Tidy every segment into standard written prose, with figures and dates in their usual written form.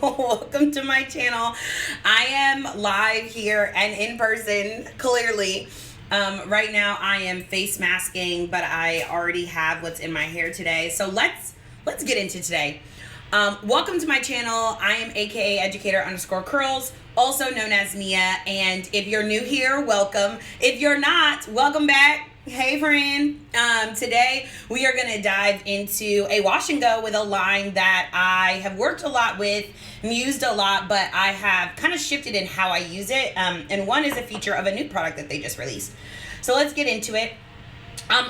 Welcome to my channel. I am live here and in person, clearly. Right now I am face masking, but I already have what's in my hair today. So let's get into today. Welcome to my channel. I am aka educator _ curlz, also known as Nia. And if you're new here, welcome. If you're not, welcome back. Hey friend, today we are going to dive into a wash and go with a line that I have worked a lot with and used a lot, but I have kind of shifted in how I use it. And one is a feature of a new product that they just released. So let's get into it.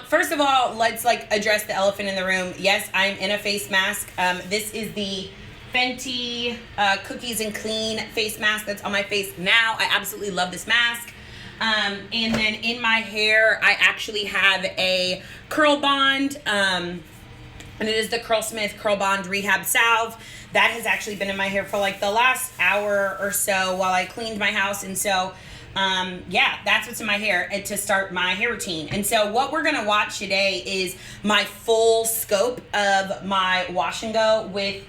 First of all, let's address the elephant in the room. Yes, I'm in a face mask. This is the Fenty Cookies and Clean face mask that's on my face now. I absolutely love this mask. And then in my hair, I actually have a Curl Bond, and it is the Curlsmith Curl Bond Rehab Salve. That has actually been in my hair for the last hour or so while I cleaned my house. And so, yeah, that's what's in my hair to start my hair routine. And so what we're going to watch today is my full scope of my wash and go with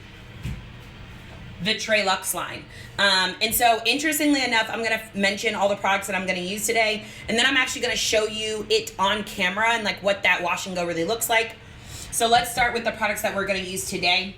the Tre Luxe line. And so interestingly enough, I'm going to mention all the products that I'm going to use today. And then I'm actually going to show you it on camera and what that wash and go really looks like. So let's start with the products that we're going to use today.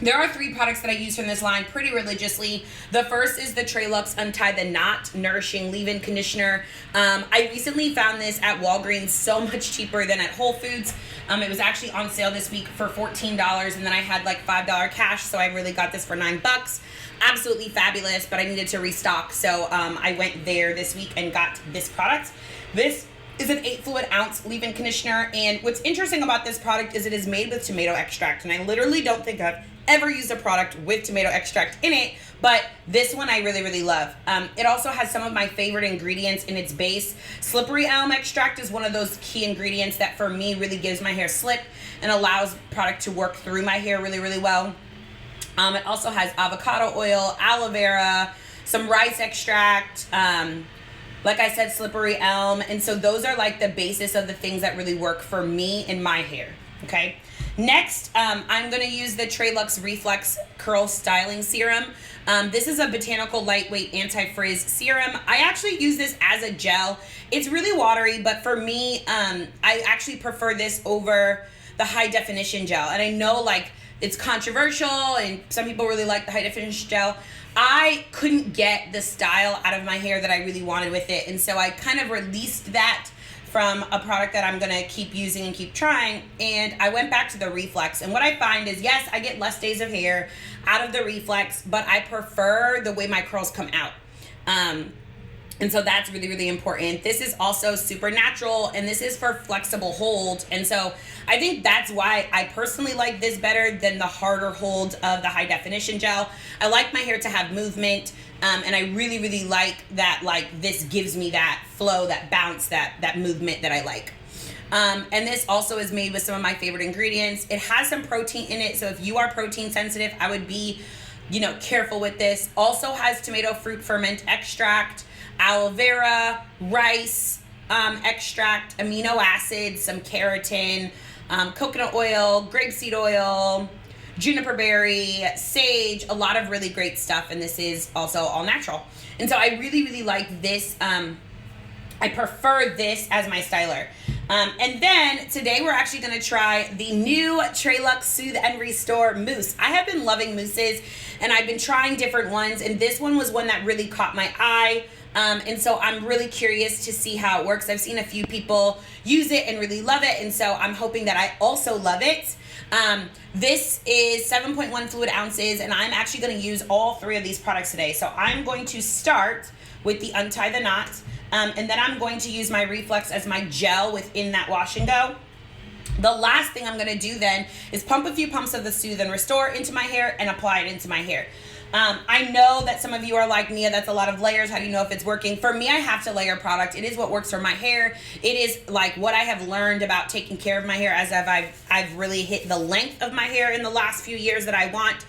There are 3 products that I use from this line pretty religiously. The first is the Tre Luxe Untie the Knot Nourishing Leave-In Conditioner. I recently found this at Walgreens so much cheaper than at Whole Foods. It was actually on sale this week for $14, and then I had $5 cash, so I really got this for $9. Absolutely fabulous, but I needed to restock, so I went there this week and got this product. This is an 8 fluid ounce leave-in conditioner, and what's interesting about this product is it is made with tomato extract, and I literally don't think I've ever used a product with tomato extract in it, but this one I really love. It also has some of my favorite ingredients in its base. Slippery elm extract is one of those key ingredients that for me really gives my hair slip and allows product to work through my hair really well. It also has avocado oil, aloe vera, some rice extract, like I said, slippery elm. And so those are the basis of the things that really work for me in my hair, okay? Next, I'm going to use the Tre Luxe Reflex Curl Styling Serum. This is a botanical lightweight anti-frizz serum. I actually use this as a gel. It's really watery, but for me, I actually prefer this over the high definition gel. And I know it's controversial and some people really like the high definition gel. I couldn't get the style out of my hair that I really wanted with it. And so I kind of released that from a product that I'm going to keep using and keep trying. And I went back to the Reflex. And what I find is, yes, I get less days of hair out of the Reflex, but I prefer the way my curls come out. And so that's really important. This is also super natural, and this is for flexible hold. And so I think that's why I personally like this better than the harder hold of the high definition gel. I like my hair to have movement, and I really like that this gives me that flow, that bounce, that movement that I like. And this also is made with some of my favorite ingredients. It has some protein in it, so if you are protein sensitive, I would be careful with this. Also has tomato fruit ferment extract, aloe vera, rice extract, amino acids, some keratin, coconut oil, grapeseed oil, juniper berry, sage, a lot of really great stuff, and this is also all natural. And so I really like this. I prefer this as my styler. And then today we're actually going to try the new Tre Luxe Soothe and Restore Mousse. I have been loving mousses, and I've been trying different ones, and this one was one that really caught my eye. And so I'm really curious to see how it works. I've seen a few people use it and really love it, and so I'm hoping that I also love it. This is 7.1 fluid ounces, and I'm actually going to use all 3 of these products today. So I'm going to start with the Untie the Knot, and then I'm going to use my Reflex as my gel within that wash and go. The last thing I'm going to do then is pump a few pumps of the Soothe and Restore into my hair and apply it into my hair. I know that some of you are like, Nia, that's a lot of layers. How do you know if it's working? For me, I have to layer product. It is what works for my hair. It is what I have learned about taking care of my hair as I've really hit the length of my hair in the last few years that I want.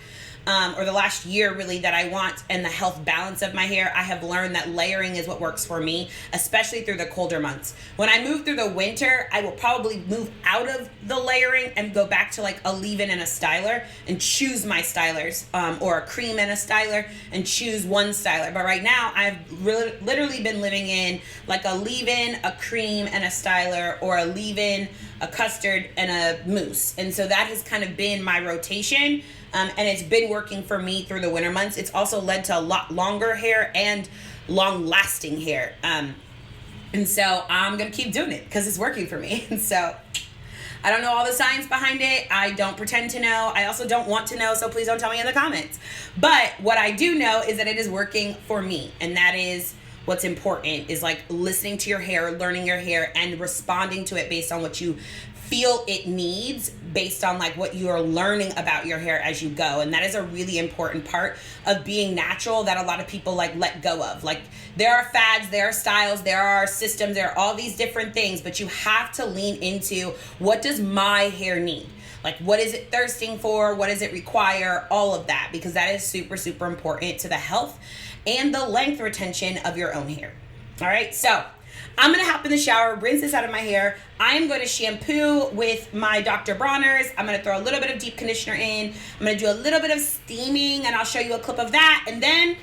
or the last year really, that I want, and the health balance of my hair, I have learned that layering is what works for me, especially through the colder months. When I move through the winter, I will probably move out of the layering and go back to like a leave-in and a styler and choose my stylers, or a cream and a styler and choose one styler. But right now I've literally been living in like a leave-in, a cream and a styler, or a leave-in, a custard and a mousse. And so that has kind of been my rotation. And it's been working for me through the winter months. It's also led to a lot longer hair and long lasting hair. And so I'm going to keep doing it because it's working for me. And so I don't know all the science behind it. I don't pretend to know. I also don't want to know, so please don't tell me in the comments. But what I do know is that it is working for me. And that is what's important, is like listening to your hair, learning your hair, and responding to it based on what you feel it needs, based on like what you are learning about your hair as you go. And that is a really important part of being natural that a lot of people like let go of. Like, there are fads, there are styles, there are systems, there are all these different things, but you have to lean into, what does my hair need? Like, what is it thirsting for? What does it require? All of that, because that is super, super important to the health and the length retention of your own hair. All right, so I'm gonna hop in the shower, rinse this out of my hair. I am going to shampoo with my Dr. Bronner's. I'm gonna throw a little bit of deep conditioner in. I'm gonna do a little bit of steaming, and I'll show you a clip of that. And then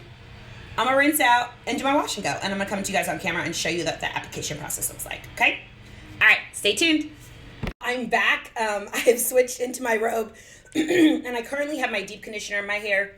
I'm gonna rinse out and do my wash and go. And I'm gonna come to you guys on camera and show you what the application process looks like, okay? All right, stay tuned. I'm back. I have switched into my robe and I currently have my deep conditioner in my hair.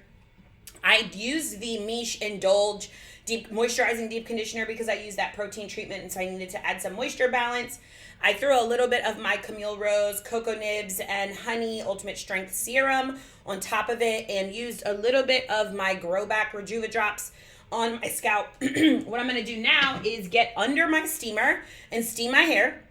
I used the Miche Indulge moisturizing deep conditioner because I used that protein treatment, and so I needed to add some moisture balance. I threw a little bit of my Camille Rose Cocoa Nibs and Honey Ultimate Strength Serum on top of it, and used a little bit of my Grow Back Rejuva Drops on my scalp. What I'm going to do now is get under my steamer and steam my hair.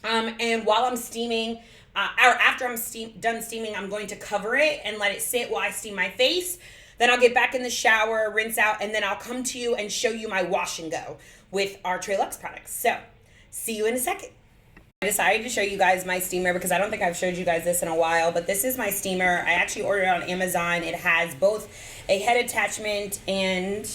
And while I'm steaming, or after I'm done steaming, I'm going to cover it and let it sit while I steam my face. Then I'll get back in the shower, rinse out, and then I'll come to you and show you my wash and go with our Tre Luxe products. So, see you in a second. I decided to show you guys my steamer because I don't think I've showed you guys this in a while, but this is my steamer. I actually ordered it on Amazon. It has both a head attachment and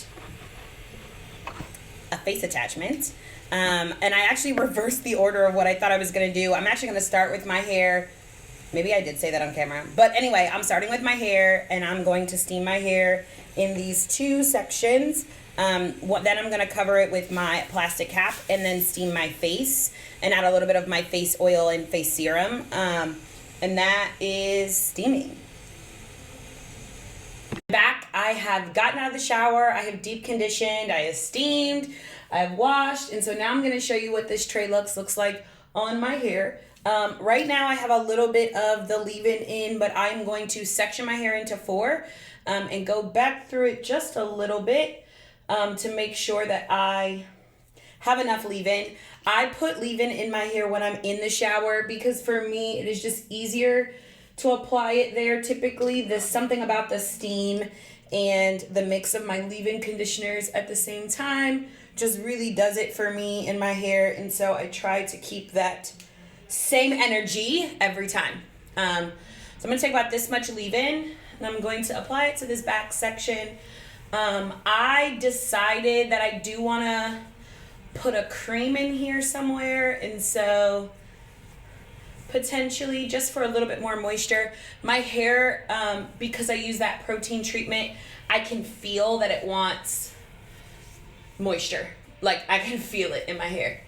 a face attachment. And I actually reversed the order of what I thought I was going to do. I'm actually going to start with my hair. Maybe I did say that on camera. But anyway, I'm starting with my hair, and I'm going to steam my hair in these two sections. Then I'm going to cover it with my plastic cap and then steam my face and add a little bit of my face oil and face serum. And that is steaming. Back, I have gotten out of the shower. I have deep conditioned. I have steamed. I have washed. And so now I'm going to show you what this Tre Luxe looks like on my hair. Right now I have a little bit of the leave-in in, but I'm going to section my hair into 4 and go back through it just a little bit to make sure that I have enough leave-in. I put leave-in in my hair when I'm in the shower because for me it is just easier to apply it there. Typically, there's something about the steam and the mix of my leave-in conditioners at the same time just really does it for me in my hair, and so I try to keep that same energy every time. So I'm going to take about this much leave-in, and I'm going to apply it to this back section. I decided that I do want to put a cream in here somewhere, and so potentially just for a little bit more moisture. My hair, because I use that protein treatment, I can feel that it wants moisture. Like, I can feel it in my hair,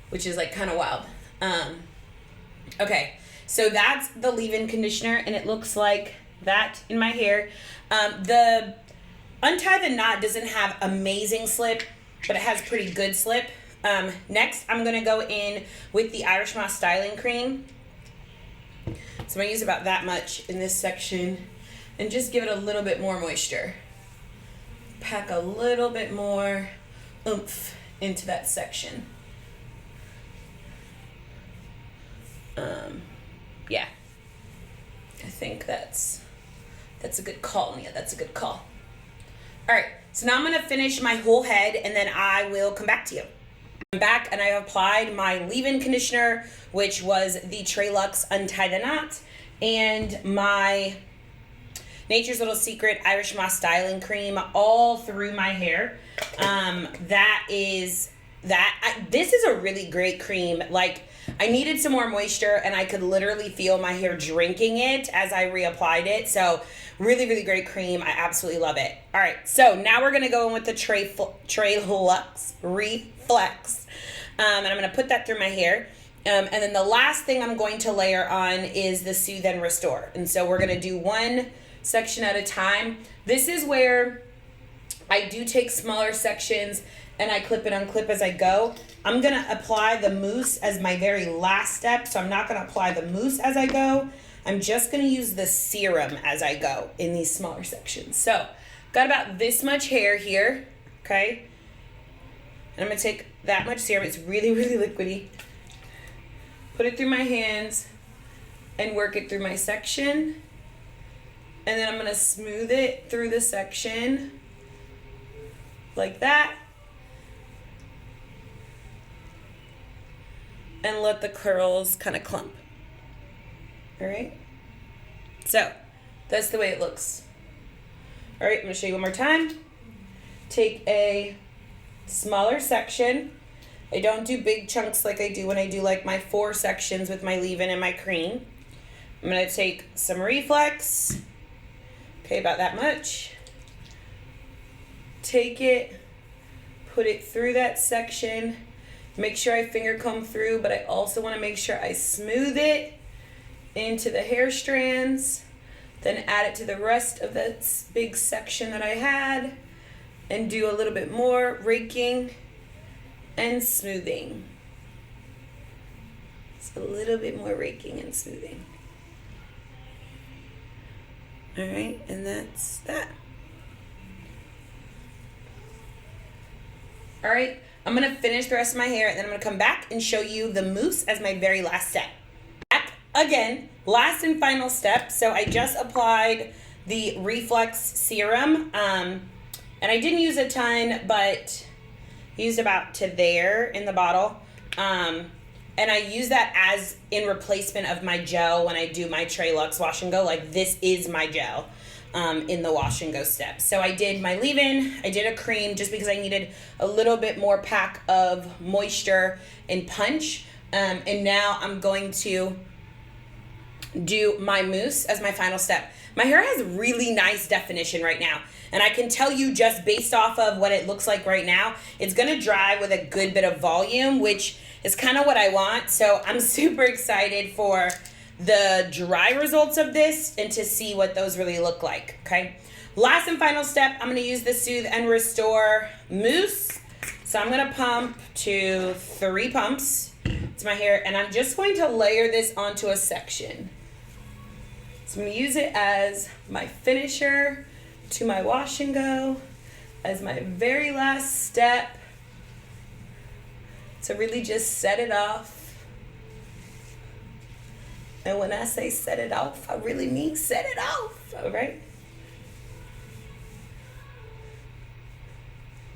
which is like kind of wild. Okay, so that's the leave-in conditioner, and it looks like that in my hair. The Untie the Knot doesn't have amazing slip, but it has pretty good slip. Next, I'm going to go in with the Irish Moss Styling Cream. So I'm going to use about that much in this section and just give it a little bit more moisture. Pack a little bit more oomph into that section. Yeah, I think that's a good call, Nia. That's a good call. All right, so now I'm going to finish my whole head, and then I will come back to you. I'm back, and I have applied my leave-in conditioner, which was the Tre Luxe Untie the Knot, and my Nature's Little Secret Irish Moss Styling Cream all through my hair. This is a really great cream. Like, I needed some more moisture, and I could literally feel my hair drinking it as I reapplied it. So really, really great cream. I absolutely love it. All right, so now we're gonna go in with the Tre Luxe Reflex, and I'm gonna put that through my hair. And then the last thing I'm going to layer on is the Soothe and Restore. And so we're gonna do one section at a time. This is where I do take smaller sections and I clip and unclip as I go. I'm gonna apply the mousse as my very last step, so I'm not gonna apply the mousse as I go. I'm just gonna use the serum as I go in these smaller sections. So, got about this much hair here, okay? And I'm gonna take that much serum, it's really, really liquidy. Put it through my hands and work it through my section. And then I'm gonna smooth it through the section like that. And let the curls kind of clump. All right? So, that's the way it looks. All right, I'm gonna show you one more time. Take a smaller section. I don't do big chunks like I do when I do like my 4 sections with my leave-in and my cream. I'm gonna take some Reflex. Okay, about that much. Take it, put it through that section. Make sure I finger comb through, but I also want to make sure I smooth it into the hair strands, then add it to the rest of that big section that I had, and do a little bit more raking and smoothing. Just a little bit more raking and smoothing. All right, and that's that. All right, I'm gonna finish the rest of my hair, and then I'm gonna come back and show you the mousse as my very last step. Back again, last and final step. So I just applied the Reflex serum, and I didn't use a ton, but used about to there in the bottle. And I use that as in replacement of my gel when I do my Tre Luxe wash and go. Like, this is my gel in the wash and go step. So I did my leave-in, I did a cream just because I needed a little bit more pack of moisture and punch. And now I'm going to do my mousse as my final step. My hair has really nice definition right now. And I can tell you just based off of what it looks like right now, it's gonna dry with a good bit of volume, which is kind of what I want. So I'm super excited for the dry results of this and to see what those really look like, okay? Last and final step, I'm gonna use the Soothe and Restore mousse. So I'm gonna pump to 3 pumps to my hair, and I'm just going to layer this onto a section. So I'm gonna use it as my finisher to my wash and go, as my very last step, to really just set it off. And when I say set it off, I really mean set it off, all right?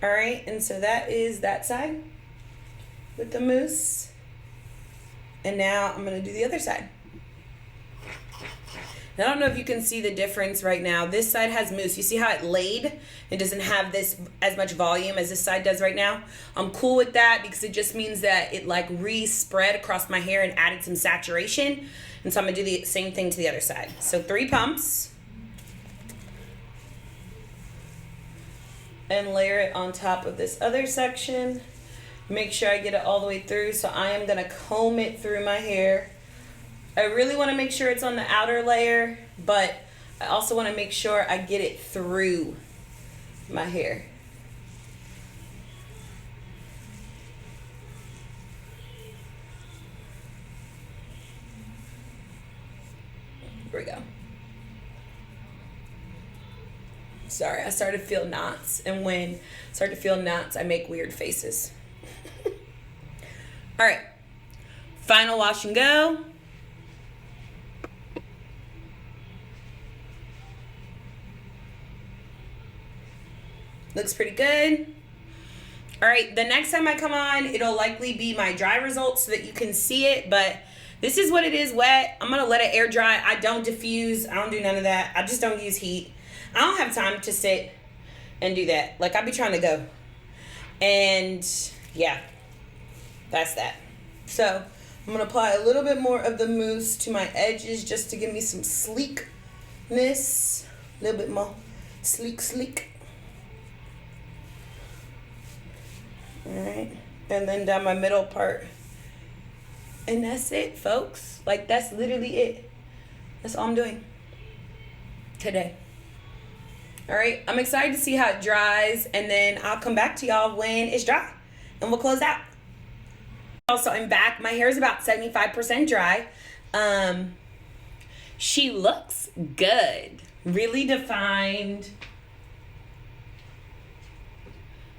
All right, and so that is that side with the mousse. And now I'm gonna do the other side. Now, I don't know if you can see the difference right now. This side has mousse. You see how it laid? It doesn't have this as much volume as this side does right now. I'm cool with that because it just means that it like re-spread across my hair and added some saturation. And so I'm gonna do the same thing to the other side. So 3 pumps. And layer it on top of this other section. Make sure I get it all the way through. So I am gonna comb it through my hair. I really want to make sure it's on the outer layer, but I also want to make sure I get it through my hair. Here we go. Sorry, I started to feel knots, and when I start to feel knots, I make weird faces. All right, final wash and go. Looks pretty good. All right, the next time I come on, it'll likely be my dry results so that you can see it, but This is what it is, wet. I'm gonna let it air dry. I don't diffuse. I don't do none of that. I just don't use heat. I don't have time to sit and do that. Like, I be trying to go. And yeah, that's that. So I'm gonna apply a little bit more of the mousse to my edges just to give me some sleekness. A little bit more sleek. All right, and then down my middle part. And that's it, folks. Like, that's literally it. That's all I'm doing today. All right, I'm excited to see how it dries, and then I'll come back to y'all when it's dry, and we'll close out. Also, I'm back. My hair is about 75% dry. She looks good. Really defined.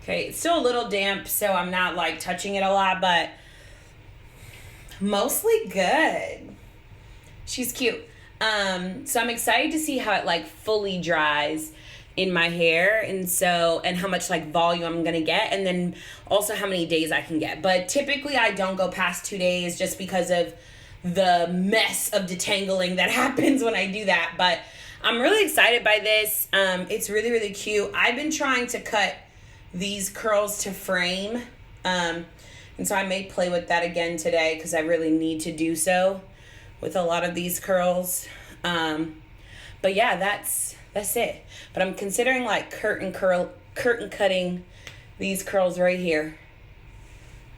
Okay, it's still a little damp, so I'm not, like, touching it a lot, but mostly good. She's cute. So I'm excited to see how it, like, fully dries in my hair, and how much, like, volume I'm gonna get, and then also how many days I can get. But typically I don't go past 2 days just because of the mess of detangling that happens when I do that. But I'm really excited by this. It's really, really cute. I've been trying to cut these curls to frame, and so I may play with that again today because I really need to do so with a lot of these curls. But yeah, that's it. But I'm considering, like, curtain cutting these curls right here.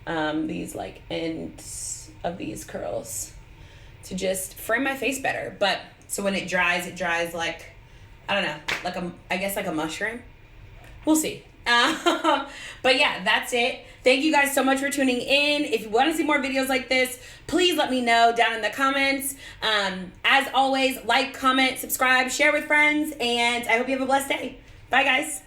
These, like, ends of these curls to just frame my face better. But so when it dries like, I don't know, like I guess like a mushroom. We'll see. But yeah, that's it. Thank you guys so much for tuning in. If you want to see more videos like this, please let me know down in the comments. As always, like, comment, subscribe, share with friends, and I hope you have a blessed day. Bye, guys.